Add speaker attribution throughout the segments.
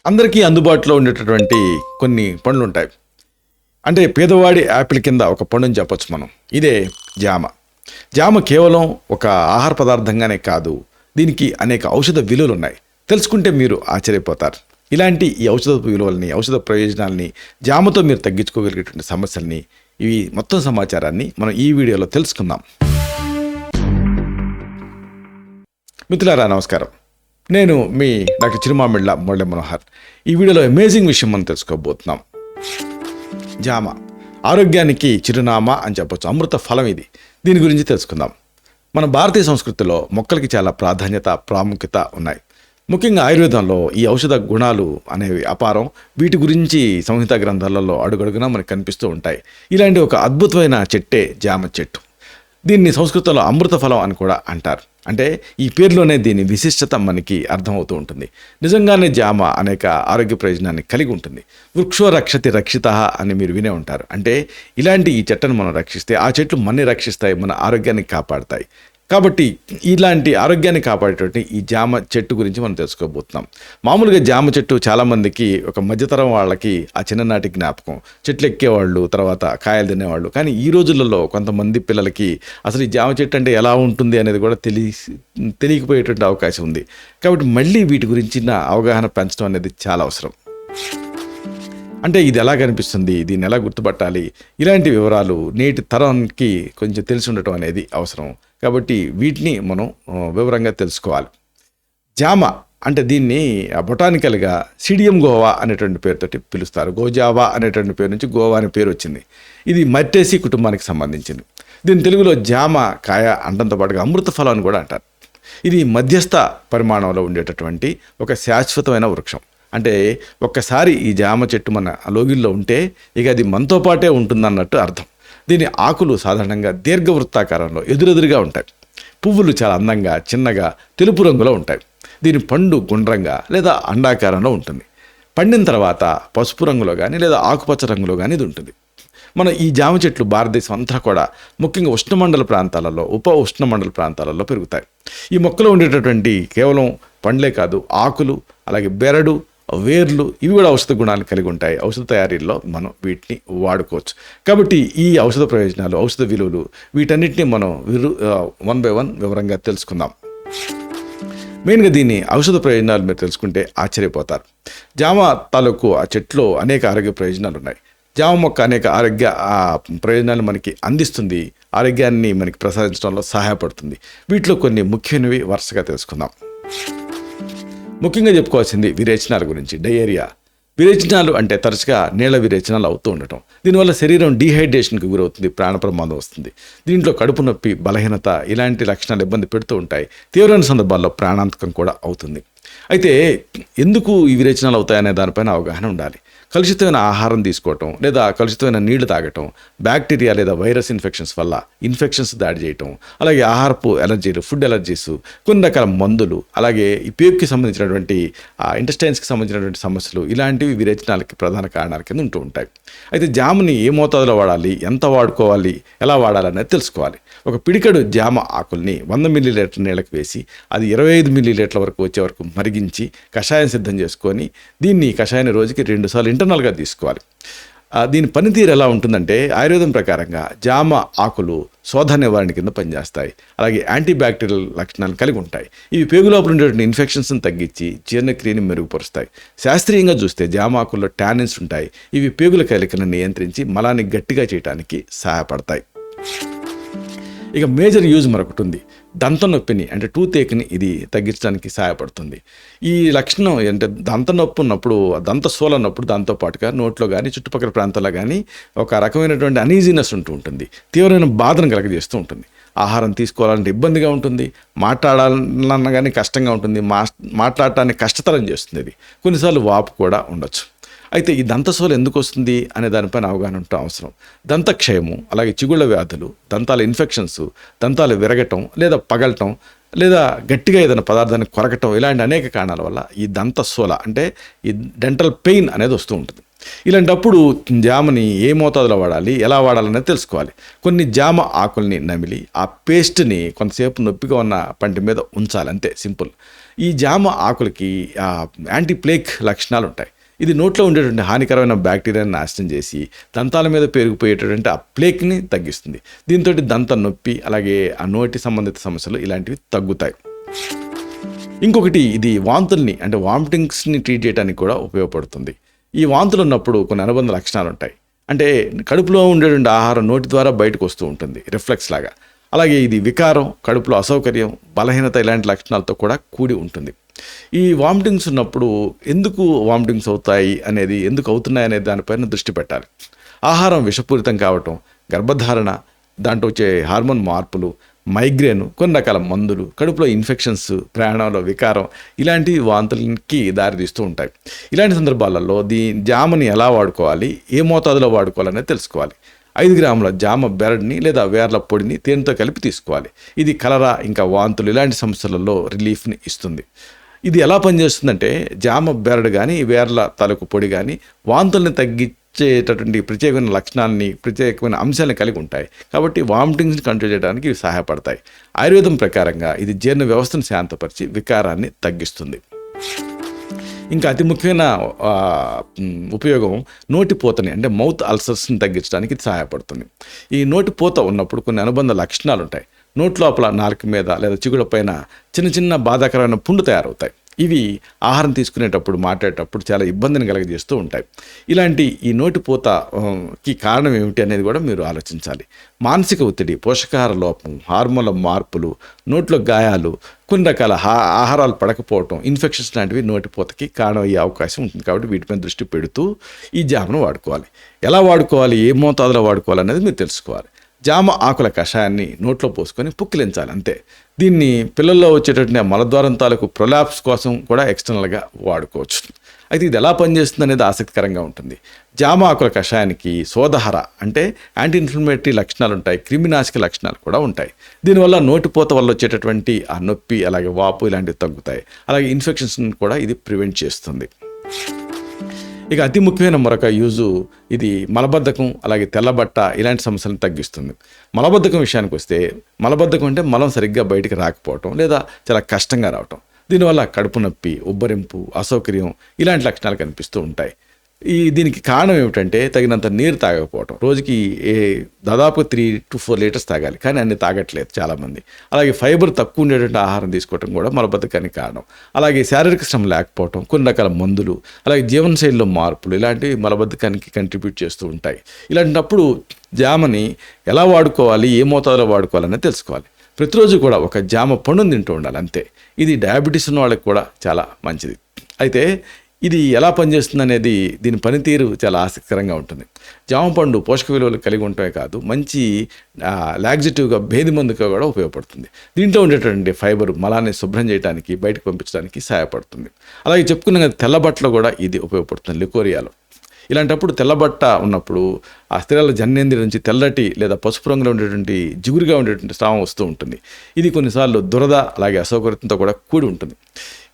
Speaker 1: అందరికీ అందుబాటులో ఉండేటటువంటి కొన్ని పండ్లు ఉంటాయి. అంటే పేదవాడి యాపిల్ కింద ఒక పండుని చెప్పొచ్చు మనం. ఇదే జామ. జామ కేవలం ఒక ఆహార పదార్థంగానే కాదు, దీనికి అనేక ఔషధ విలువలు ఉన్నాయి. తెలుసుకుంటే మీరు ఆశ్చర్యపోతారు. ఇలాంటి ఈ ఔషధ విలువల్ని, ఔషధ ప్రయోజనాల్ని, జామతో మీరు తగ్గించుకోగలిగేటువంటి సమస్యల్ని, ఇవి మొత్తం సమాచారాన్ని మనం ఈ వీడియోలో తెలుసుకుందాం. మిత్రులారా నమస్కారం. నేను మీ డాక్టర్ చిరుమామిళ్ళ మురళీ మనోహర్. ఈ వీడియోలో అమేజింగ్ విషయం మనం తెలుసుకోబోతున్నాం. జామ ఆరోగ్యానికి చిరునామా అని చెప్పొచ్చు, అమృత ఫలం ఇది. దీని గురించి తెలుసుకుందాం. మన భారతీయ సంస్కృతిలో మొక్కలకి చాలా ప్రాధాన్యత, ప్రాముఖ్యత ఉన్నాయి. ముఖ్యంగా ఆయుర్వేదంలో ఈ ఔషధ గుణాలు అనేవి అపారం. వీటి గురించి సంహిత గ్రంథాలలో అడుగడుగునా మనకు కనిపిస్తూ ఉంటాయి. ఇలాంటి ఒక అద్భుతమైన చెట్టే జామ చెట్టు. దీన్ని సంస్కృతంలో అమృత ఫలం అని కూడా అంటారు. అంటే ఈ పేరులోనే దీని విశిష్టత మనకి అర్థమవుతూ ఉంటుంది. నిజంగానే జామ అనేక ఆరోగ్య ప్రయోజనాన్ని కలిగి ఉంటుంది. వృక్షో రక్షతి రక్షితః అని మీరు వినే ఉంటారు. అంటే ఇలాంటి ఈ చెట్టును మనం రక్షిస్తే ఆ చెట్లు మనని రక్షిస్తాయి, మన ఆరోగ్యాన్ని కాపాడుతాయి. కాబట్టి ఇలాంటి ఆరోగ్యాన్ని కాపాడేటువంటి ఈ జామ చెట్టు గురించి మనం తెలుసుకోబోతున్నాం. మామూలుగా జామ చెట్టు చాలామందికి ఒక మధ్యతరం వాళ్ళకి ఆ చిన్ననాటి జ్ఞాపకం. చెట్లు ఎక్కేవాళ్ళు, తర్వాత కాయలు తినేవాళ్ళు. కానీ ఈ రోజులలో కొంతమంది పిల్లలకి అసలు ఈ జామ చెట్టు అంటే ఎలా ఉంటుంది అనేది కూడా తెలియకపోయేటువంటి అవకాశం ఉంది. కాబట్టి మళ్ళీ వీటి గురించిన అవగాహన పెంచడం అనేది చాలా అవసరం. అంటే ఇది ఎలా కనిపిస్తుంది, దీన్ని ఎలా గుర్తుపట్టాలి, ఇలాంటి వివరాలు నేటి తరానికి కొంచెం తెలిసి ఉండటం అనేది అవసరం. కాబట్టి వీటిని మనం వివరంగా తెలుసుకోవాలి. జామ అంటే దీన్ని బొటానికల్గా సిడియం గోవా అనేటువంటి పేరుతోటి పిలుస్తారు. గోజావా అనేటువంటి పేరు నుంచి గోవా అనే పేరు వచ్చింది. ఇది మట్టేసి కుటుంబానికి సంబంధించింది. దీని తెలుగులో జామ కాయ అంటంతో పాటుగా అమృత ఫలం అని కూడా అంటారు. ఇది మధ్యస్థ పరిమాణంలో ఉండేటటువంటి ఒక శాశ్వతమైన వృక్షం. అంటే ఒక్కసారి ఈ జామ చెట్టు మన లోగిల్లో ఉంటే ఇక అది మనతో పాటే ఉంటుందన్నట్టు అర్థం. దీని ఆకులు సాధారణంగా దీర్ఘవృత్తాకారంలో ఎదురెదురుగా ఉంటాయి. పువ్వులు చాలా అందంగా, చిన్నగా తెలుపు రంగులో ఉంటాయి. దీని పండు గుండ్రంగా లేదా అండాకారంలో ఉంటుంది. పండిన తర్వాత పసుపు రంగులో కానీ లేదా ఆకుపచ్చ రంగులో కానీ ఇది ఉంటుంది. మన ఈ జామ చెట్లు భారతదేశం అంతా కూడా ముఖ్యంగా ఉష్ణమండల ప్రాంతాలలో, ఉప ఉష్ణమండల ప్రాంతాలలో పెరుగుతాయి. ఈ మొక్కలో ఉండేటటువంటి కేవలం పండ్లే కాదు, ఆకులు, అలాగే బెరడు, వేర్లు, ఇవి కూడా ఔషధ గుణాలు కలిగి ఉంటాయి. ఔషధ తయారీలో మనం వీటిని వాడుకోవచ్చు. కాబట్టి ఈ ఔషధ ప్రయోజనాలు, ఔషధ విలువలు, వీటన్నిటిని మనం వన్ బై వన్ వివరంగా తెలుసుకుందాం. మెయిన్గా దీని ఔషధ ప్రయోజనాలు మీరు తెలుసుకుంటే ఆశ్చర్యపోతారు. జామ తాలూకు ఆ చెట్లో అనేక ఆరోగ్య ప్రయోజనాలు ఉన్నాయి. జామ మొక్క అనేక ఆరోగ్య ప్రయోజనాలు మనకి అందిస్తుంది, ఆరోగ్యాన్ని మనకి ప్రసాదించడంలో సహాయపడుతుంది. వీటిలో కొన్ని ముఖ్యమైనవి వరుసగా తెలుసుకుందాం. ముఖ్యంగా చెప్పుకోవాల్సింది విరేచనాల గురించి. డయేరియా, విరేచనాలు అంటే తరచుగా నీళ్ల విరేచనాలు అవుతూ ఉండటం. దీనివల్ల శరీరం డీహైడ్రేషన్కి గురవుతుంది, ప్రాణ ప్రమాదం వస్తుంది. దీంట్లో కడుపు నొప్పి, బలహీనత ఇలాంటి లక్షణాలు ఇబ్బంది పెడుతూ ఉంటాయి. తీవ్రమైన సందర్భాల్లో ప్రాణాంతకం కూడా అవుతుంది. అయితే ఎందుకు ఈ విరేచనాలు అవుతాయనే దానిపైన అవగాహన ఉండాలి. కలుషితమైన ఆహారం తీసుకోవటం లేదా కలుషితమైన నీళ్లు తాగటం, బ్యాక్టీరియా లేదా వైరస్ ఇన్ఫెక్షన్స్ వల్ల ఇన్ఫెక్షన్స్ దాడి చేయటం, అలాగే ఆహారపు ఎలర్జీలు, ఫుడ్ ఎలర్జీస్, కొన్ని రకాల మందులు, అలాగే ఈ పేగుకి సంబంధించినటువంటి ఇంటెస్టైన్స్కి సంబంధించినటువంటి సమస్యలు, ఇలాంటివి విరేచనాలకి ప్రధాన కారణాల కింద ఉంటూ ఉంటాయి. అయితే జామని ఏ మోతాదులో వాడాలి, ఎంత వాడుకోవాలి, ఎలా వాడాలనేది తెలుసుకోవాలి. ఒక పిడికెడు జామ ఆకుల్ని 100 మిల్లీలీటర్ నీళ్ళకి వేసి అది 25 మిల్లీలీటర్ల వరకు వచ్చే వరకు మరిగించి కషాయం సిద్ధం చేసుకొని దీన్ని కషాయాన్ని రోజుకి 2 సార్లు ఇంటర్నల్గా తీసుకోవాలి. దీని పనితీరు ఎలా ఉంటుందంటే ఆయుర్వేదం ప్రకారంగా జామ ఆకులు శోధ నివారణ కింద పనిచేస్తాయి. అలాగే యాంటీబ్యాక్టీరియల్ లక్షణాలు కలిగి ఉంటాయి. ఇవి పేగు లోపల ఉండేటువంటి ఇన్ఫెక్షన్స్ని తగ్గించి జీర్ణక్రియని మెరుగుపరుస్తాయి. శాస్త్రీయంగా చూస్తే జామ ఆకుల్లో టానిన్స్ ఉంటాయి. ఇవి పేగుల కదలికలను నియంత్రించి మలాన్ని గట్టిగా చేయడానికి సహాయపడతాయి. ఇక మేజర్ యూజ్ మరొకటి ఉంది. దంత నొప్పిని అంటే టూత్ ఏక్ని ఇది తగ్గించడానికి సహాయపడుతుంది. ఈ లక్షణం అంటే దంత నొప్పి ఉన్నప్పుడు, దంత సోల ఉన్నప్పుడు దాంతోపాటుగా నోట్లో కానీ చుట్టుపక్కల ప్రాంతాల్లో కానీ ఒక రకమైనటువంటి అనీజీనెస్ ఉంటూ ఉంటుంది. తీవ్రమైన బాధను కలగజేస్తూ ఉంటుంది. ఆహారం తీసుకోవాలంటే ఇబ్బందిగా ఉంటుంది, మాట్లాడాలన్నా కానీ కష్టంగా ఉంటుంది, మాట్లాడటానికి కష్టతరం చేస్తుంది. ఇది కొన్నిసార్లు వాపు కూడా ఉండొచ్చు. అయితే ఈ దంతశూల ఎందుకు వస్తుంది అనే దానిపైన అవగాహన ఉండటం అవసరం. దంతక్షయము, అలాగే చిగుళ్ళ వ్యాధులు, దంతాల ఇన్ఫెక్షన్స్, దంతాలు విరగటం లేదా పగలటం, లేదా గట్టిగా ఏదైనా పదార్థాన్ని కొరకటం, ఇలాంటి అనేక కారణాల వల్ల ఈ దంతశూల అంటే ఈ డెంటల్ పెయిన్ అనేది వస్తూ ఉంటుంది. ఇలాంటప్పుడు జామని ఏ మోతాదులో వాడాలి, ఎలా వాడాలనేది తెలుసుకోవాలి. కొన్ని జామ ఆకుల్ని నమిలి ఆ పేస్ట్ని కొంతసేపు నొప్పిగా ఉన్న పంటి మీద ఉంచాలి, అంతే, సింపుల్. ఈ జామ ఆకులకి యాంటీ ప్లేక్ లక్షణాలు ఉంటాయి. ఇది నోట్లో ఉండేటువంటి హానికరమైన బ్యాక్టీరియాని నాశనం చేసి దంతాల మీద పెరిగిపోయేటటువంటి ఆ ప్లేక్ని తగ్గిస్తుంది. దీంతో దంత నొప్పి అలాగే ఆ నోటి సంబంధిత సమస్యలు ఇలాంటివి తగ్గుతాయి. ఇంకొకటి, ఇది వాంతుల్ని అంటే వామిటింగ్స్ని ట్రీట్ చేయడానికి కూడా ఉపయోగపడుతుంది. ఈ వాంతులు ఉన్నప్పుడు కొన్ని అనుబంధ లక్షణాలు ఉంటాయి. అంటే కడుపులో ఉండేటువంటి ఆహారం నోటి ద్వారా బయటకు వస్తూ ఉంటుంది, రిఫ్లెక్స్ లాగా. అలాగే ఇది వికారం, కడుపులో అసౌకర్యం, బలహీనత ఇలాంటి లక్షణాలతో కూడా కూడి ఉంటుంది. ఈ వామిటింగ్స్ ఉన్నప్పుడు ఎందుకు వామిటింగ్స్ అవుతాయి అనేది, ఎందుకు అవుతున్నాయి అనే దానిపైన దృష్టి పెట్టాలి. ఆహారం విషపూరితం కావటం, గర్భధారణ, దాంట్లో వచ్చే హార్మోన్ మార్పులు, మైగ్రేన్, కొన్ని రకాల మందులు, కడుపులో ఇన్ఫెక్షన్స్, ప్రయాణంలో వికారం ఇలాంటి వాంతులకి దారితీస్తూ ఉంటాయి. ఇలాంటి సందర్భాలలో జామని ఎలా వాడుకోవాలి, ఏ మోతాదులో వాడుకోవాలనేది తెలుసుకోవాలి. 5 గ్రాముల జామ బెరడ్ని లేదా వేర్ల పొడిని తేనెతో కలిపి తీసుకోవాలి. ఇది కలరా ఇంకా వాంతులు ఇలాంటి సమస్యలలో రిలీఫ్ని ఇస్తుంది. ఇది ఎలా పనిచేస్తుందంటే, జామ బెరడు కానీ వేర్ల తాలూకు పొడి కానీ వాంతుల్ని తగ్గించేటటువంటి ప్రత్యేకమైన లక్షణాలని, ప్రత్యేకమైన అంశాలను కలిగి ఉంటాయి. కాబట్టి వామిటింగ్స్ని కంట్రోల్ చేయడానికి ఇవి సహాయపడతాయి. ఆయుర్వేదం ప్రకారంగా ఇది జీర్ణ వ్యవస్థను శాంతపరిచి వికారాన్ని తగ్గిస్తుంది. ఇంకా అతి ముఖ్యమైన ఉపయోగం నోటిపోతని అంటే మౌత్ అల్సర్స్ని తగ్గించడానికి ఇది సహాయపడుతుంది. ఈ నోటిపోత ఉన్నప్పుడు కొన్ని అనుబంధ లక్షణాలు ఉంటాయి. నోటి లోపల, నాలుక మీద లేదా చిగుళ్ళ పైన చిన్న చిన్న బాధాకరమైన పుండు తయారవుతాయి. ఇవి ఆహారం తీసుకునేటప్పుడు, మాట్లాడేటప్పుడు చాలా ఇబ్బందిని కలగజేస్తూ ఉంటాయి. ఇలాంటి ఈ నోటిపోతకి కారణం ఏమిటి అనేది కూడా మీరు ఆలోచించాలి. మానసిక ఒత్తిడి, పోషకాహార లోపం, హార్మోన్ల మార్పులు, నోట్లో గాయాలు, కొన్ని రకాల ఆహారాలు పడకపోవటం, ఇన్ఫెక్షన్స్ లాంటివి నోటిపోతకి కారణం అయ్యే అవకాశం ఉంటుంది. కాబట్టి వీటిపైన దృష్టి పెడుతూ ఈ జామను వాడుకోవాలి. ఎలా వాడుకోవాలి, ఏ మోతాదులో వాడుకోవాలి అనేది మీరు తెలుసుకోవాలి. జామ ఆకుల కషాయాన్ని నోట్లో పోసుకొని పుక్కిలించాలి, అంతే. దీన్ని పిల్లల్లో వచ్చేటటువంటి మలద్వారం తాలూకు ప్రొలాప్స్ కోసం కూడా ఎక్స్టర్నల్గా వాడుకోవచ్చు. అయితే ఇది ఎలా పనిచేస్తుంది అనేది ఆసక్తికరంగా ఉంటుంది. జామ ఆకుల కషాయానికి సోదహర అంటే యాంటీ ఇన్ఫ్లమేటరీ లక్షణాలు ఉంటాయి, క్రిమినాశక లక్షణాలు కూడా ఉంటాయి. దీనివల్ల నోటిపోత వల్ల వచ్చేటటువంటి ఆ నొప్పి అలాగే వాపు ఇలాంటివి తగ్గుతాయి. అలాగే ఇన్ఫెక్షన్స్ కూడా ఇది ప్రివెంట్ చేస్తుంది. ఇక అతి ముఖ్యమైన మరొక యూజు, ఇది మలబద్ధకం అలాగే తెల్లబట్ట ఇలాంటి సమస్యలను తగ్గిస్తుంది. మలబద్ధకం విషయానికి వస్తే, మలబద్ధకం అంటే మలం సరిగ్గా బయటికి రాకపోవటం లేదా చాలా కష్టంగా రావటం. దీనివల్ల కడుపు నొప్పి, ఉబ్బరింపు, అసౌకర్యం ఇలాంటి లక్షణాలు కనిపిస్తూ ఉంటాయి. దీనికి కారణం ఏమిటంటే తగినంత నీరు తాగకపోవటం. రోజుకి దాదాపు 3 to 4 లీటర్స్ తాగాలి, కానీ అన్ని తాగట్లేదు చాలామంది. అలాగే ఫైబర్ తక్కువ ఉండేటువంటి ఆహారం తీసుకోవటం కూడా మలబద్ధకానికి కారణం. అలాగే శారీరక శ్రమ లేకపోవటం, కొన్ని రకాల మందులు, అలాగే జీవనశైలిలో మార్పులు ఇలాంటివి మలబద్ధకానికి కంట్రిబ్యూట్ చేస్తూ ఉంటాయి. ఇలాంటప్పుడు జామని ఎలా వాడుకోవాలి, ఏ మోతాదులో వాడుకోవాలనేది తెలుసుకోవాలి. ప్రతిరోజు కూడా ఒక జామ పండును తింటూ ఉండాలి, అంతే. ఇది డయాబెటీస్ ఉన్న వాళ్ళకి కూడా చాలా మంచిది. అయితే ఇది ఎలా పనిచేస్తుంది అనేది, దీని పనితీరు చాలా ఆసక్తికరంగా ఉంటుంది. జామ పండు పోషక విలువలు కలిగి ఉండటమే కాదు, మంచి లాగ్జిటివ్గా, భేది మందుగా కూడా ఉపయోగపడుతుంది. దీంట్లో ఉండేటువంటి ఫైబర్ మలాన్ని శుభ్రం చేయడానికి, బయటకు పంపించడానికి సహాయపడుతుంది. అలాగే చెప్పుకున్న తెల్లబట్టలో కూడా ఇది ఉపయోగపడుతుంది, లికోరియాలో. ఇలాంటప్పుడు తెల్లబట్ట ఉన్నప్పుడు ఆ స్త్రీల జననేంద్రియ నుంచి తెల్లటి లేదా పసుపు రంగులో ఉండేటువంటి జిగురుగా ఉండేటువంటి స్రావం వస్తూ ఉంటుంది. ఇది కొన్నిసార్లు దురద అలాగే అసౌకర్యంతో కూడా కూడి ఉంటుంది.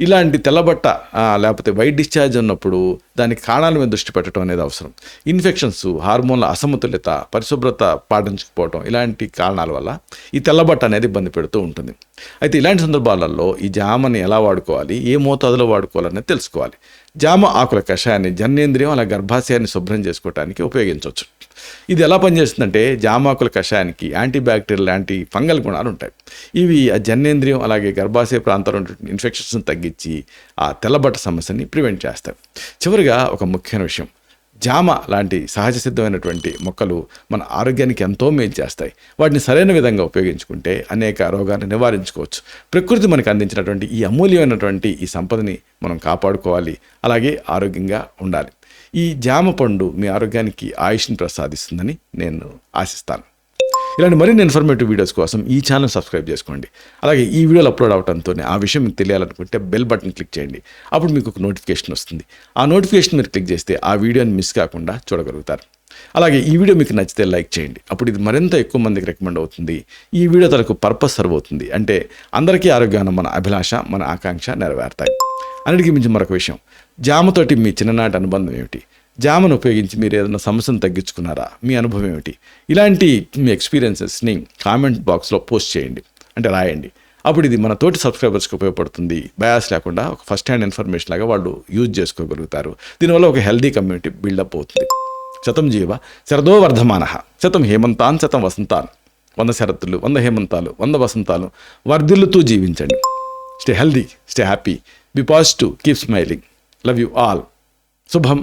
Speaker 1: ఇలాంటి తెల్లబట్ట లేకపోతే వైట్ డిశ్చార్జ్ ఉన్నప్పుడు దానికి కారణాల మీద దృష్టి పెట్టడం అనేది అవసరం. ఇన్ఫెక్షన్స్, హార్మోన్ల అసమతుల్యత, పరిశుభ్రత పాటించకపోవడం ఇలాంటి కారణాల వల్ల ఈ తెల్లబట్ట అనేది ఇబ్బంది పెడుతూ ఉంటుంది. అయితే ఇలాంటి సందర్భాలలో ఈ జామని ఎలా వాడుకోవాలి, ఏ మోతాదులో వాడుకోవాలనేది తెలుసుకోవాలి. జామ ఆకుల కషాయాన్ని జననేంద్రియం అలాగే గర్భాశయాన్ని శుభ్రం చేసుకోవడానికి ఉపయోగించవచ్చు. ఇది ఎలా పనిచేస్తుందంటే, జామాకుల కషాయానికి యాంటీ బ్యాక్టీరియల్, యాంటీ ఫంగల్ గుణాలు ఉంటాయి. ఇవి ఆ జననేంద్రియం అలాగే గర్భాశయ ప్రాంతంలో ఉన్నటువంటి ఇన్ఫెక్షన్స్ని తగ్గించి ఆ తెల్లబట్ట సమస్యని ప్రివెంట్ చేస్తాయి. చివరిగా ఒక ముఖ్యమైన విషయం, జామ లాంటి సహజ సిద్ధమైనటువంటి మొక్కలు మన ఆరోగ్యానికి ఎంతో మేలు చేస్తాయి. వాటిని సరైన విధంగా ఉపయోగించుకుంటే అనేక రోగాలను నివారించుకోవచ్చు. ప్రకృతి మనకు అందించినటువంటి ఈ అమూల్యమైనటువంటి ఈ సంపదని మనం కాపాడుకోవాలి, అలాగే ఆరోగ్యంగా ఉండాలి. ఈ జామ పండు మీ ఆరోగ్యానికి ఆయుష్ని ప్రసాదిస్తుందని నేను ఆశిస్తాను. ఇలాంటి మరిన్ని ఇన్ఫర్మేటివ్ వీడియోస్ కోసం ఈ ఛానల్ సబ్స్క్రైబ్ చేసుకోండి. అలాగే ఈ వీడియోలు అప్లోడ్ అవడంతోనే ఆ విషయం మీకు తెలియాలనుకుంటే బెల్ బటన్ క్లిక్ చేయండి. అప్పుడు మీకు ఒక నోటిఫికేషన్ వస్తుంది. ఆ నోటిఫికేషన్ మీరు క్లిక్ చేస్తే ఆ వీడియోని మిస్ కాకుండా చూడగలుగుతారు. అలాగే ఈ వీడియో మీకు నచ్చితే లైక్ చేయండి. అప్పుడు ఇది మరింత ఎక్కువ మందికి రికమెండ్ అవుతుంది. ఈ వీడియో తనకు పర్పస్ సర్వ్ అవుతుంది. అంటే అందరికీ ఆరోగ్యాన్ని మన అభిలాష, మన ఆకాంక్ష నెరవేరుతాయి. అన్నిటికీ మించి మరొక విషయం, జామతోటి మీ చిన్ననాటి అనుబంధం ఏమిటి? జామను ఉపయోగించి మీరు ఏదైనా సమస్యను తగ్గించుకున్నారా? మీ అనుభవం ఏమిటి? ఇలాంటి మీ ఎక్స్పీరియన్సెస్ని కామెంట్ బాక్స్లో పోస్ట్ చేయండి, అంటే రాయండి. అప్పుడు ఇది మన తోటి సబ్స్క్రైబర్స్కి ఉపయోగపడుతుంది. బయాస్ లేకుండా ఒక ఫస్ట్ హ్యాండ్ ఇన్ఫర్మేషన్ లాగా వాళ్ళు యూజ్ చేసుకోగలుగుతారు. దీనివల్ల ఒక హెల్దీ కమ్యూనిటీ బిల్డప్ అవుతుంది. శతం జీవ శరదో వర్ధమానః, శతం హేమంతాన్ శతం వసంతాన్. 100 శరత్తులు, 100 హేమంతాలు, 100 వసంతాలు వర్ధిల్లుతూ జీవించండి. Stay healthy, stay happy, be positive, keep smiling. Love you all. శుభం.